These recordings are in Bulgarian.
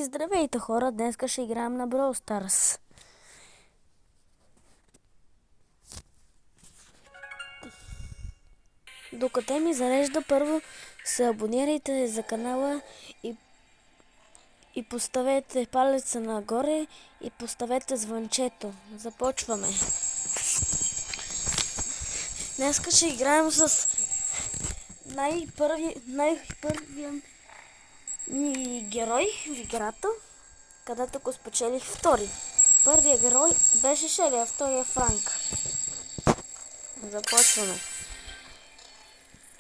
Здравейте хора, днеска ще играем на Brawl Stars. Докато ми зарежда, първо се абонирайте за канала и поставете палеца нагоре и поставете звънчето. Започваме. Днеска ще играем с най-първия ми герой в играта, където го спечелих втори. Първият герой беше Шели, а втория Франк. Започваме.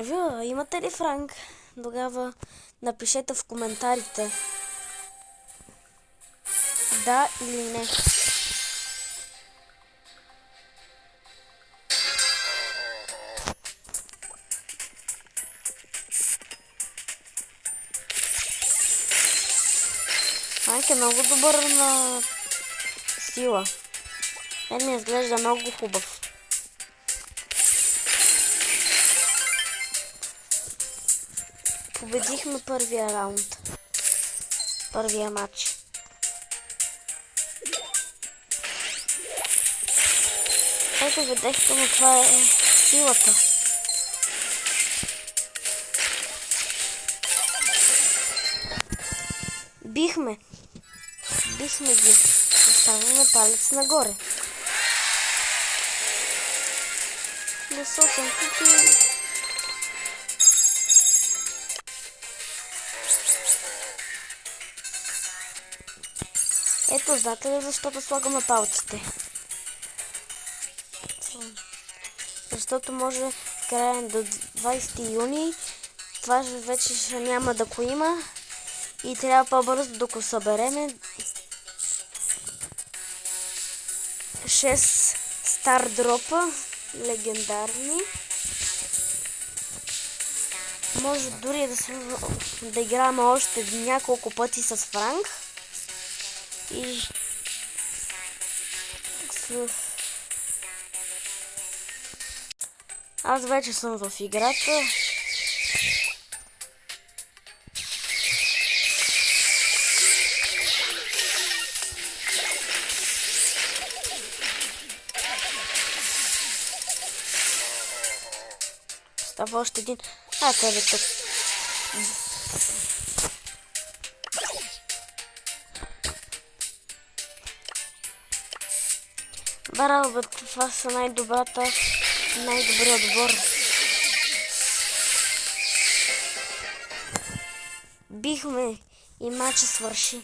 Вие имате ли Франк? Тогава напишете в коментарите да или не. Франк е много добър на сила. Мен ми изглежда много хубав. Победихме първия раунд. Първия матч. Ето видяхте, но това е силата. Бихме ги. Оставяме палец нагоре. Насочен купи. Ето, знаете ли защото слагаме палците? Защото може в края до 20 юни това вече ще няма да го има и трябва по-бързо да го събереме. 6 стар дропа, легендарни. Може дори да играем още няколко пъти с Франк. И аз вече съм в играта. Става още един. Тебе тук. Браво, това са най-добрият отбор. Бихме и матча свърши.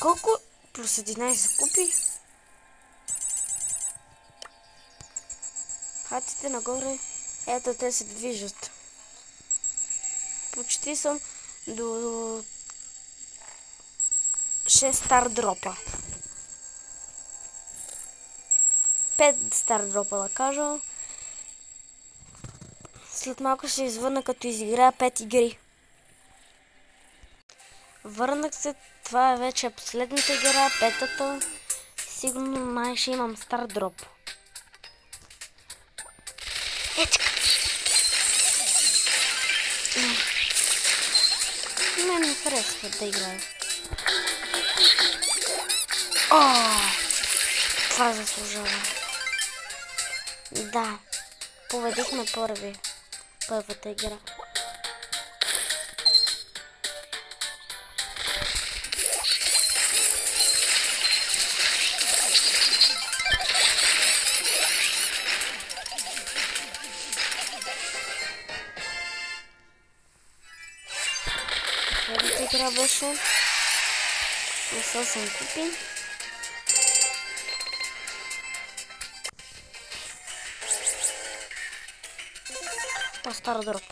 Колко? Плюс 11 купи. Хатите нагоре, ето те се движат. Почти съм до 6 стар дропа. 5 стар дропа да кажа. След малко ще извърна като изиграя 5 игри. Върнах се, това е вече последната игра, петата. Сигурно май ще имам стар дроп. Мен не харесва да играя. Това заслужава. Да, победихме първата игра. Следната игра беше 8 купи. Това стара дроп.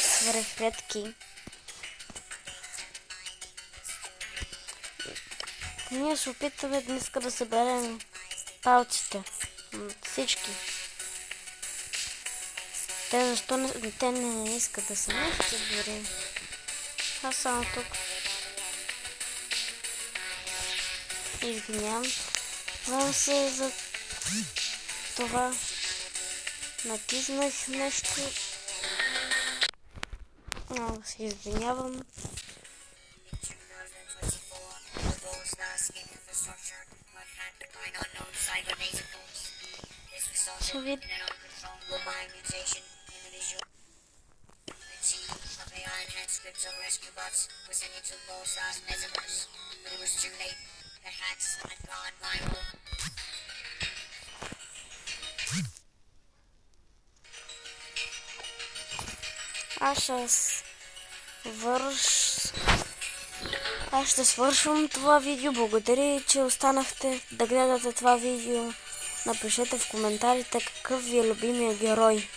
Свръхредки. Ние ще опитаме днес да съберем палците. Всички. Те не искат да се местят дори. Аз само тук. Извинявам се за това. Натиснах нещо. Много се извинявам. Ще ви... Аз ще свършвам това видео. Благодаря, че останахте да гледате това видео. Напишете в коментарите какъв ви е любимия герой.